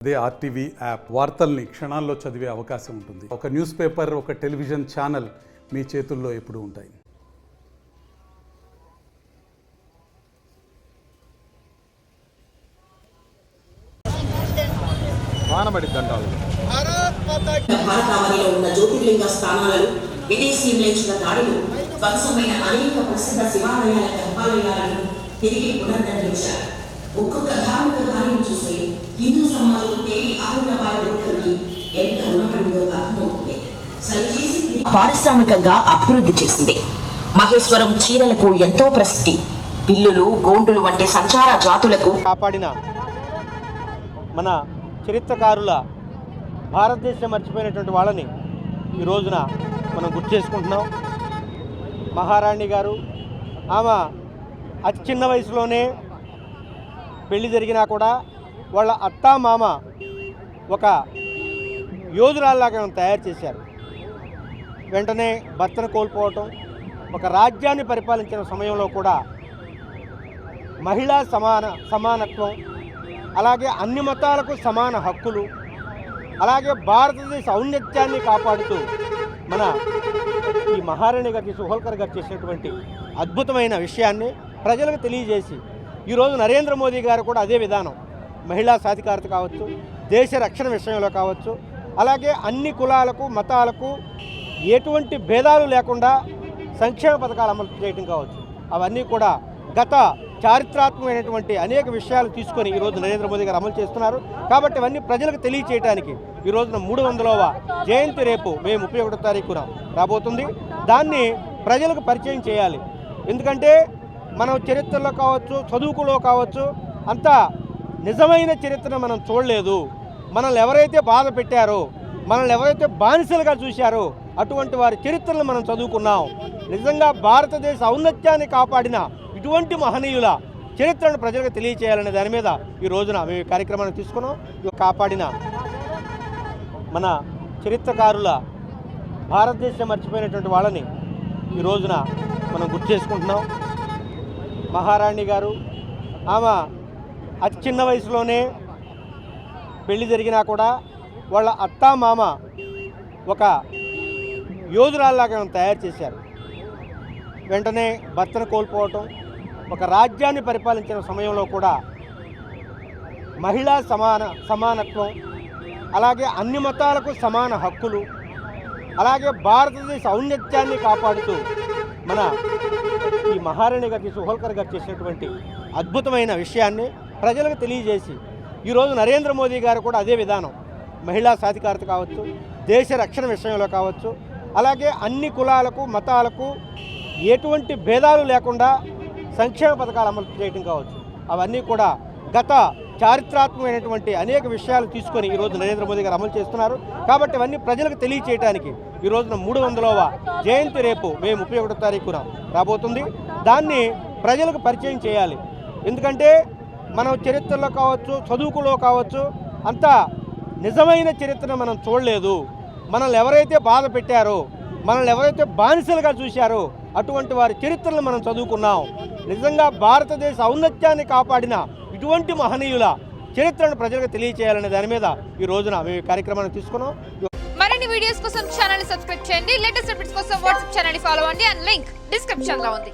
అదే RTV app వార్తల్ని క్షణాల్లో చదివే అవకాశం ఉంటుంది. ఒక న్యూస్ పేపర్, ఒక టెలివిజన్ ఛానల్ మీ చేతుల్లో ఎప్పుడూ ఉంటాయి. భారతావనిలో ఉన్న జ్యోతిర్లింగ స్థానాలలో విదేశీ మ్లేచ్చుల దాడులు ధ్వంసమైన అనేక ప్రసిద్ధ శివాలయాల గర్భాలయాలను తిరిగి పునరుద్ధరించారు. ఒక్కొక్క ధార్మిక కార్యం చూస్తే హిందూ సమాజం తేలి ఆనందబాయి ఎంత ఉన్నపడిందో అర్థమవుతుంది. సరిచేసి పారిశ్రామికంగా అభివృద్ధి చేసింది. మహేశ్వరం చీరలకు ఎంతో ప్రసిద్ధి. పిల్లులు, గోండులు వంటి సంచార జాతులకు కాపాడిన మన చరిత్రకారుల భారతదేశం మర్చిపోయినటువంటి వాళ్ళని ఈ రోజున మనం గుర్తు చేసుకుంటున్నాం. మహారాణి గారు, ఆమె అతి చిన్న వయసులోనే పెళ్లి జరిగినా కూడా వాళ్ళ అత్తా మామ ఒక యోధురాల్లాగా తయారు చేశారు. వెంటనే భర్తను కోల్పోవటం, ఒక రాజ్యాన్ని పరిపాలించిన సమయంలో కూడా మహిళా సమానత్వం, అలాగే అన్ని మతాలకు సమాన హక్కులు, అలాగే భారతదేశ ఔన్నత్యాన్ని కాపాడుతూ మన ఈ మహారాణి గారికి సుహోల్కర్ గారు చేసినటువంటి అద్భుతమైన విషయాన్ని ప్రజలకు తెలియజేసి ఈరోజు నరేంద్ర మోదీ గారు కూడా అదే విధానం, మహిళా సాధికారత కావచ్చు, దేశ రక్షణ విషయంలో కావచ్చు, అలాగే అన్ని కులాలకు మతాలకు ఎటువంటి భేదాలు లేకుండా సంక్షేమ పథకాలు అమలు చేయడం కావచ్చు, అవన్నీ కూడా గత చారిత్రాత్మకమైనటువంటి అనేక విషయాలు తీసుకొని ఈరోజు నరేంద్ర మోదీ గారు అమలు చేస్తున్నారు. కాబట్టి ఇవన్నీ ప్రజలకు తెలియచేయడానికి ఈ రోజున 300వ జయంతి రేపు మే 31వ తారీఖున రాబోతుంది. దాన్ని ప్రజలకు పరిచయం చేయాలి. ఎందుకంటే మనం చరిత్రలో కావచ్చు, చదువుకులో కావచ్చు, అంత నిజమైన చరిత్రను మనం చూడలేదు. మనల్ని ఎవరైతే బాధ పెట్టారో, మనల్ని ఎవరైతే బానిసలుగా చూశారో అటువంటి వారి చరిత్రను మనం చదువుకున్నాం. నిజంగా భారతదేశ ఔన్నత్యాన్ని కాపాడిన ఇటువంటి మహనీయుల చరిత్రను ప్రజలకు తెలియచేయాలనే దాని మీద ఈ రోజున మేము కార్యక్రమాన్ని తీసుకున్నాం. కాపాడిన మన చరిత్రకారుల భారతదేశం మర్చిపోయినటువంటి వాళ్ళని ఈ రోజున మనం గుర్తు చేసుకుంటున్నాం. మహారాణి గారు, ఆమె అతి చిన్న వయసులోనే పెళ్లి జరిగినా కూడా వాళ్ళ అత్తా మామ ఒక యోధురాల్లాగా తయారు చేశారు. వెంటనే భర్తను కోల్పోవటం, ఒక రాజ్యాన్ని పరిపాలించిన సమయంలో కూడా మహిళా సమానత్వం, అలాగే అన్ని మతాలకు సమాన హక్కులు, అలాగే భారతదేశ ఔన్నత్యాన్ని కాపాడుతూ మన ఈ మహారాణి గారికి సుహోల్కర్ గారు చేసినటువంటి అద్భుతమైన విషయాన్ని ప్రజలకు తెలియజేసి ఈరోజు నరేంద్ర మోదీ గారు కూడా అదే విధానం, మహిళా సాధికారత కావచ్చు, దేశ రక్షణ విషయంలో కావచ్చు, అలాగే అన్ని కులాలకు మతాలకు ఎటువంటి భేదాలు లేకుండా సంక్షేమ పథకాలు అమలు చేయడం కావచ్చు, అవన్నీ కూడా గత చారిత్రాత్మకమైనటువంటి అనేక విషయాలు తీసుకొని ఈరోజు నరేంద్ర మోదీ గారు అమలు చేస్తున్నారు. కాబట్టి ఇవన్నీ ప్రజలకు తెలియచేయడానికి ఈ రోజున 300వ జయంతి రేపు మే 31వ తారీఖున రాబోతుంది. దాన్ని ప్రజలకు పరిచయం చేయాలి. ఎందుకంటే మనం చరిత్రలో కావచ్చు, చదువుకులో కావచ్చు, అంత నిజమైన చరిత్రను మనం చూడలేదు. మనల్ని ఎవరైతే బాధ పెట్టారో, మనల్ని ఎవరైతే బానిసలుగా చూశారో అటువంటి వారి చరిత్రను మనం చదువుకున్నాం. నిజంగా భారతదేశ ఔన్నత్యాన్ని కాపాడిన ఇటువంటి మహనీయుల చరిత్రను ప్రజలకు తెలియచేయాలనే దాని మీద ఈ రోజున మేము కార్యక్రమాన్ని తీసుకున్నాం. మరిన్ని వీడియోస్ కోసం ఛానల్ ని సబ్స్క్రైబ్ చేయండి. లేటెస్ట్ అప్డేట్స్ కోసం వాట్సాప్ ఛానల్ ని ఫాలో అవ్వండి. అండ్ లింక్ డిస్క్రిప్షన్ లో ఉంది.